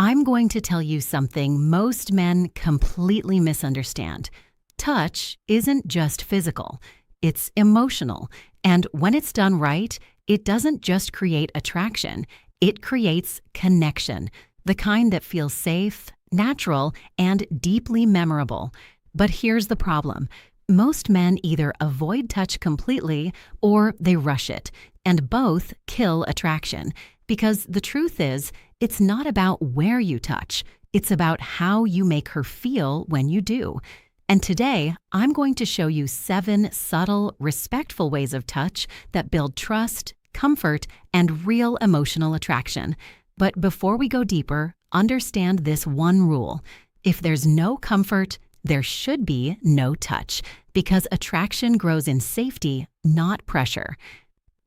I'm going to tell you something most men completely misunderstand. Touch isn't just physical, it's emotional. And when it's done right, it doesn't just create attraction, it creates connection, the kind that feels safe, natural, and deeply memorable. But here's the problem. Most men either avoid touch completely or they rush it, and both kill attraction. Because the truth is, it's not about where you touch, it's about how you make her feel when you do. And today, I'm going to show you 7 subtle, respectful ways of touch that build trust, comfort, and real emotional attraction. But before we go deeper, understand this one rule. If there's no comfort, there should be no touch, because attraction grows in safety, not pressure.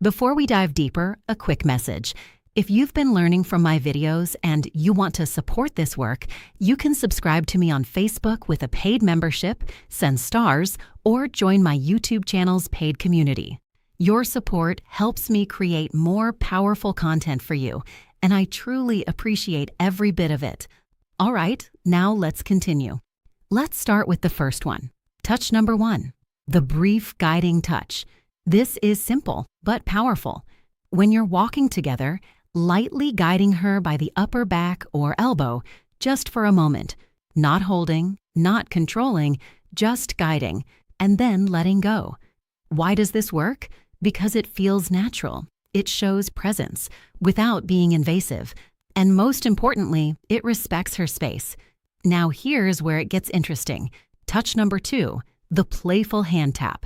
Before we dive deeper, a quick message. If you've been learning from my videos and you want to support this work, you can subscribe to me on Facebook with a paid membership, send stars, or join my YouTube channel's paid community. Your support helps me create more powerful content for you, and I truly appreciate every bit of it. All right, now let's continue. Let's start with the first one. Touch number 1, the brief guiding touch. This is simple but powerful. When you're walking together, lightly guiding her by the upper back or elbow, just for a moment. Not holding, not controlling, just guiding, and then letting go. Why does this work? Because it feels natural. It shows presence without being invasive. And most importantly, it respects her space. Now here's where it gets interesting. Touch number 2, the playful hand tap.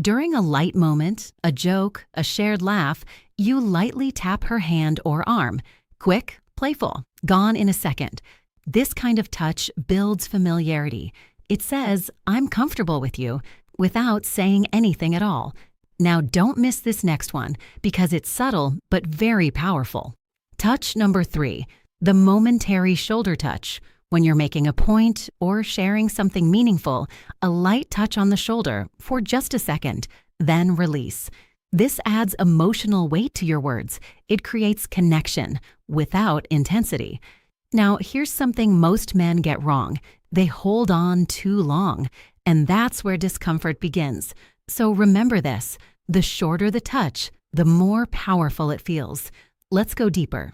During a light moment, a joke, a shared laugh, you lightly tap her hand or arm. Quick, playful, gone in a second. This kind of touch builds familiarity. It says, I'm comfortable with you, without saying anything at all. Now don't miss this next one, because it's subtle but very powerful. Touch number 3, the momentary shoulder touch. When you're making a point or sharing something meaningful, a light touch on the shoulder for just a second, then release. This adds emotional weight to your words. It creates connection without intensity. Now, here's something most men get wrong. They hold on too long, and that's where discomfort begins. So remember this, the shorter the touch, the more powerful it feels. Let's go deeper.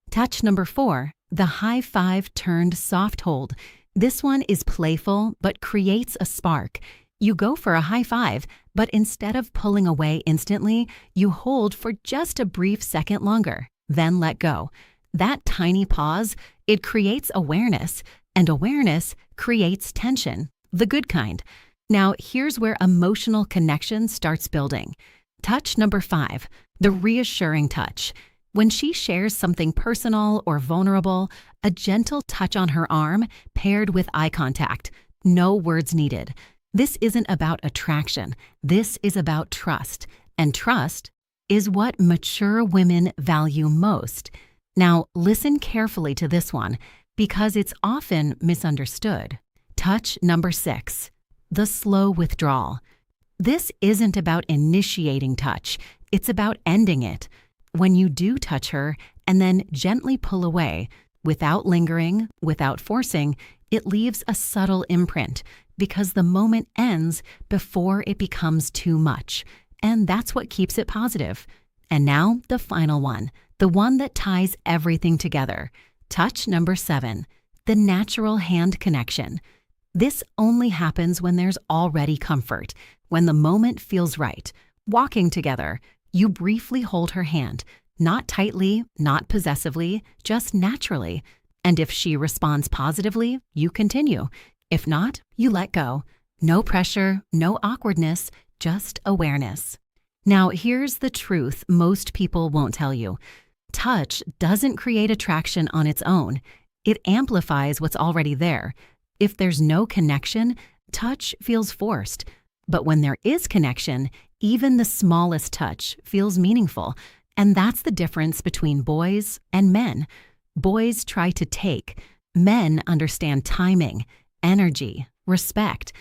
Touch number 4, the high five turned soft hold. This one is playful but creates a spark. You go for a high five, but instead of pulling away instantly, you hold for just a brief second longer, then let go. That tiny pause, it creates awareness, and awareness creates tension, the good kind. Now here's where emotional connection starts building. Touch number 5, the reassuring touch. When she shares something personal or vulnerable, a gentle touch on her arm paired with eye contact. No words needed. This isn't about attraction. This is about trust. And trust is what mature women value most. Now, listen carefully to this one, because it's often misunderstood. Touch number 6, the slow withdrawal. This isn't about initiating touch. It's about ending it. When you do touch her and then gently pull away, without lingering, without forcing, it leaves a subtle imprint, because the moment ends before it becomes too much. And that's what keeps it positive. And now the final one, the one that ties everything together. Touch number 7, the natural hand connection. This only happens when there's already comfort, when the moment feels right. Walking together, you briefly hold her hand, not tightly, not possessively, just naturally. And if she responds positively, you continue. If not, you let go. No pressure, no awkwardness, just awareness. Now, here's the truth most people won't tell you. Touch doesn't create attraction on its own. It amplifies what's already there. If there's no connection, touch feels forced. But when there is connection, even the smallest touch feels meaningful. And that's the difference between boys and men. Boys try to take. Men understand timing, energy, respect.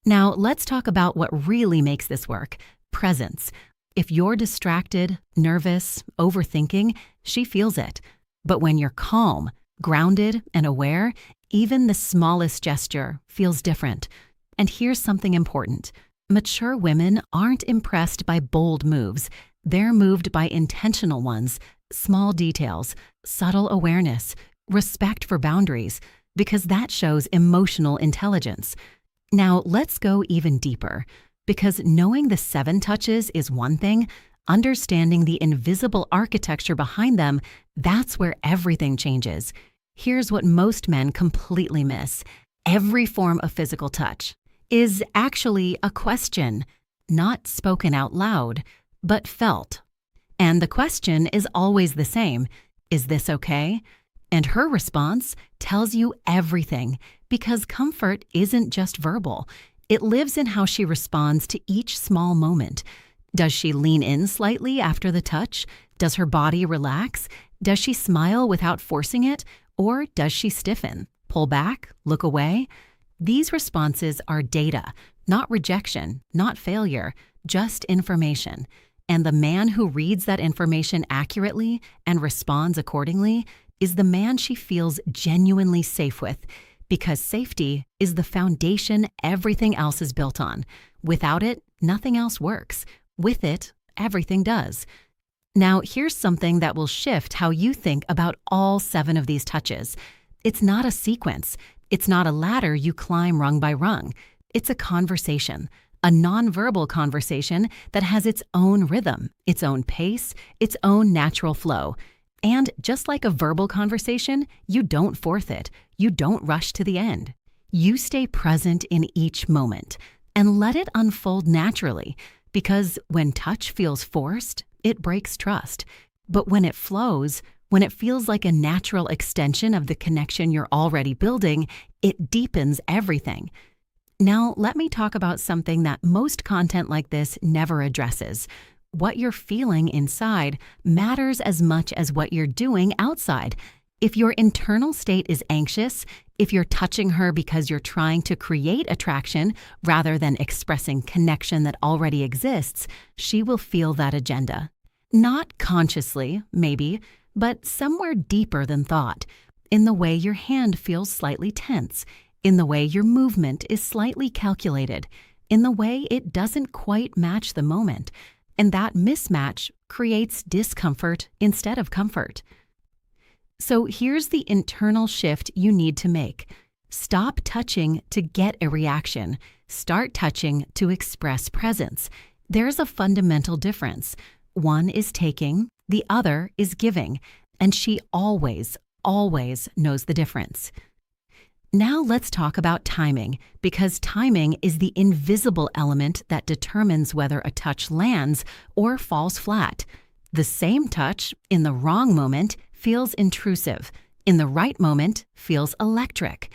Now, let's talk about what really makes this work: presence. If you're distracted, nervous, overthinking, she feels it. But when you're calm, Grounded and aware, even the smallest gesture feels different. And here's something important. Mature women aren't impressed by bold moves. They're moved by intentional ones, small details, subtle awareness, respect for boundaries, because that shows emotional intelligence. Now, let's go even deeper, because knowing the 7 touches is one thing, understanding the invisible architecture behind them, that's where everything changes. Here's what most men completely miss. Every form of physical touch is actually a question, not spoken out loud, but felt. And the question is always the same. Is this okay? And her response tells you everything, because comfort isn't just verbal. It lives in how she responds to each small moment. Does she lean in slightly after the touch? Does her body relax? Does she smile without forcing it? Or does she stiffen, pull back, look away? These responses are data, not rejection, not failure, just information. And the man who reads that information accurately and responds accordingly is the man she feels genuinely safe with, because safety is the foundation everything else is built on. Without it, nothing else works. With it, everything does. Now, here's something that will shift how you think about all 7 of these touches. It's not a sequence. It's not a ladder you climb rung by rung. It's a conversation, a nonverbal conversation that has its own rhythm, its own pace, its own natural flow. And just like a verbal conversation, you don't force it. You don't rush to the end. You stay present in each moment and let it unfold naturally, because when touch feels forced, it breaks trust. But when it flows, when it feels like a natural extension of the connection you're already building, it deepens everything. Now, let me talk about something that most content like this never addresses. What you're feeling inside matters as much as what you're doing outside. If your internal state is anxious, if you're touching her because you're trying to create attraction rather than expressing connection that already exists, she will feel that agenda. Not consciously, maybe, but somewhere deeper than thought, in the way your hand feels slightly tense, in the way your movement is slightly calculated, in the way it doesn't quite match the moment. And that mismatch creates discomfort instead of comfort. So here's the internal shift you need to make. Stop touching to get a reaction. Start touching to express presence. There's a fundamental difference. One is taking, the other is giving, and she always, always knows the difference. Now let's talk about timing, because timing is the invisible element that determines whether a touch lands or falls flat. The same touch, in the wrong moment, feels intrusive. In the right moment, feels electric.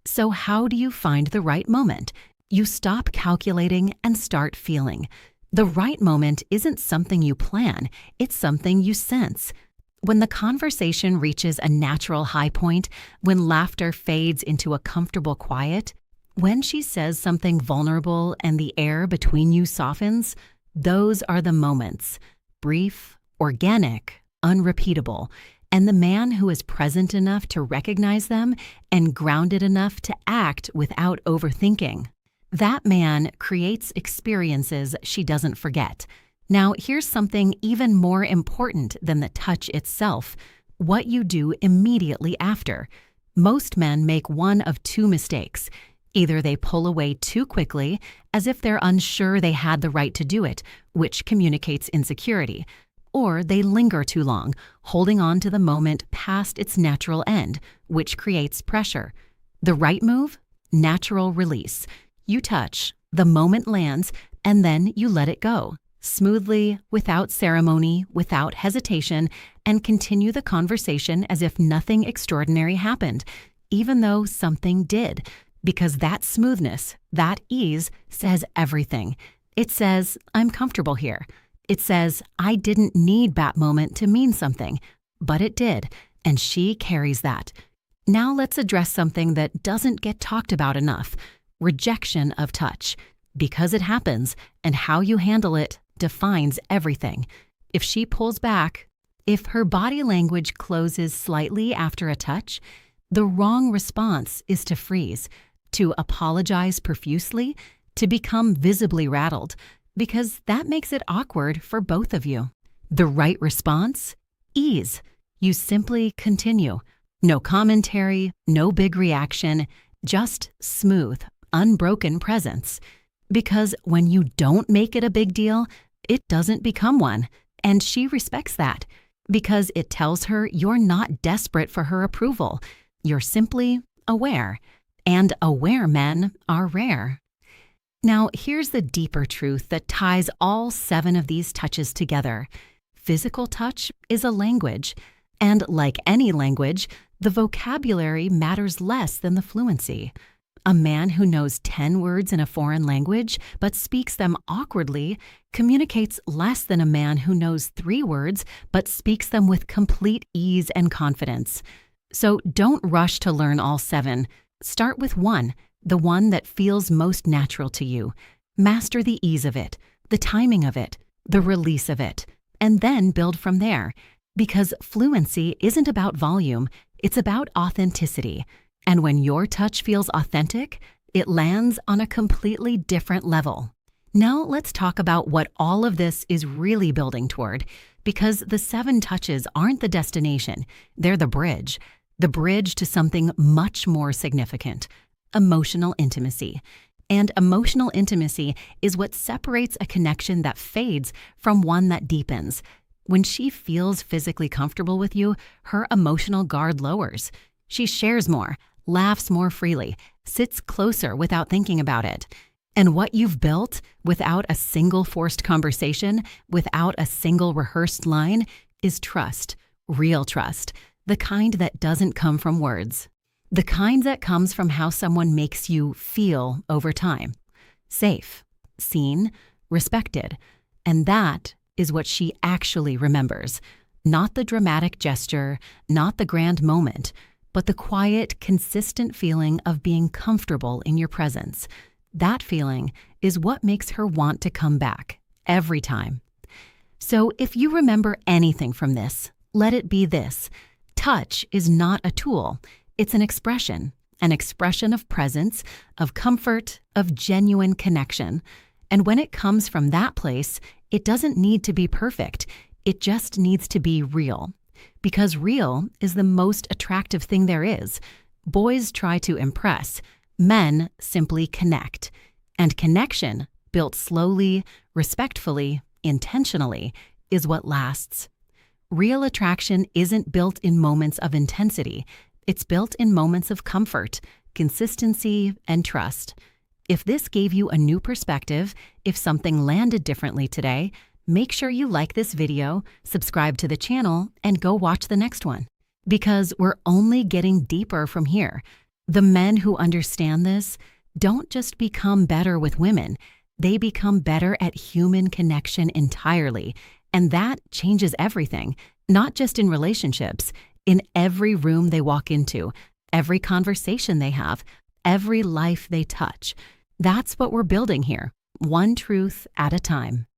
So how do you find the right moment? You stop calculating and start feeling. The right moment isn't something you plan, it's something you sense. When the conversation reaches a natural high point, when laughter fades into a comfortable quiet, when she says something vulnerable and the air between you softens, those are the moments. Brief, organic, unrepeatable, and the man who is present enough to recognize them and grounded enough to act without overthinking. That man creates experiences she doesn't forget. Now, here's something even more important than the touch itself: what you do immediately after. Most men make one of 2 mistakes. Either they pull away too quickly, as if they're unsure they had the right to do it, which communicates insecurity, or they linger too long, holding on to the moment past its natural end, which creates pressure. The right move? Natural release. You touch, the moment lands, and then you let it go. Smoothly, without ceremony, without hesitation, and continue the conversation as if nothing extraordinary happened, even though something did. Because that smoothness, that ease, says everything. It says, I'm comfortable here. It says, I didn't need that moment to mean something, but it did, and she carries that. Now let's address something that doesn't get talked about enough: rejection of touch. Because it happens, and how you handle it defines everything. If she pulls back, If her body language closes slightly after a touch, the wrong response is to freeze, to apologize profusely, to become visibly rattled, because that makes it awkward for both of you. The right response? Ease. You simply continue. No commentary, no big reaction, just smooth, unbroken presence. Because when you don't make it a big deal, it doesn't become one. And she respects that, because it tells her you're not desperate for her approval. You're simply aware. And aware men are rare. Now, here's the deeper truth that ties all 7 of these touches together. Physical touch is a language. And like any language, the vocabulary matters less than the fluency. A man who knows 10 words in a foreign language but speaks them awkwardly communicates less than a man who knows 3 words but speaks them with complete ease and confidence. So don't rush to learn all 7. Start with one, the one that feels most natural to you. Master the ease of it, the timing of it, the release of it, and then build from there. Because fluency isn't about volume, it's about authenticity. And when your touch feels authentic, it lands on a completely different level. Now let's talk about what all of this is really building toward, because the 7 touches aren't the destination, they're the bridge to something much more significant: emotional intimacy. And emotional intimacy is what separates a connection that fades from one that deepens. When she feels physically comfortable with you, her emotional guard lowers. She shares more, laughs more freely, sits closer without thinking about it. And what you've built, without a single forced conversation, without a single rehearsed line, is trust, real trust, the kind that doesn't come from words. The kind that comes from how someone makes you feel over time. Safe, seen, respected. And that is what she actually remembers. Not the dramatic gesture, not the grand moment, but the quiet, consistent feeling of being comfortable in your presence. That feeling is what makes her want to come back, every time. So if you remember anything from this, let it be this: touch is not a tool, it's an expression of presence, of comfort, of genuine connection. And when it comes from that place, it doesn't need to be perfect, it just needs to be real. Because real is the most attractive thing there is. Boys try to impress, men simply connect. And connection, built slowly, respectfully, intentionally, is what lasts. Real attraction isn't built in moments of intensity. It's built in moments of comfort, consistency, and trust. If this gave you a new perspective, if something landed differently today, make sure you like this video, subscribe to the channel, and go watch the next one. Because we're only getting deeper from here. The men who understand this don't just become better with women, they become better at human connection entirely. And that changes everything, not just in relationships, in every room they walk into, every conversation they have, every life they touch. That's what we're building here, one truth at a time.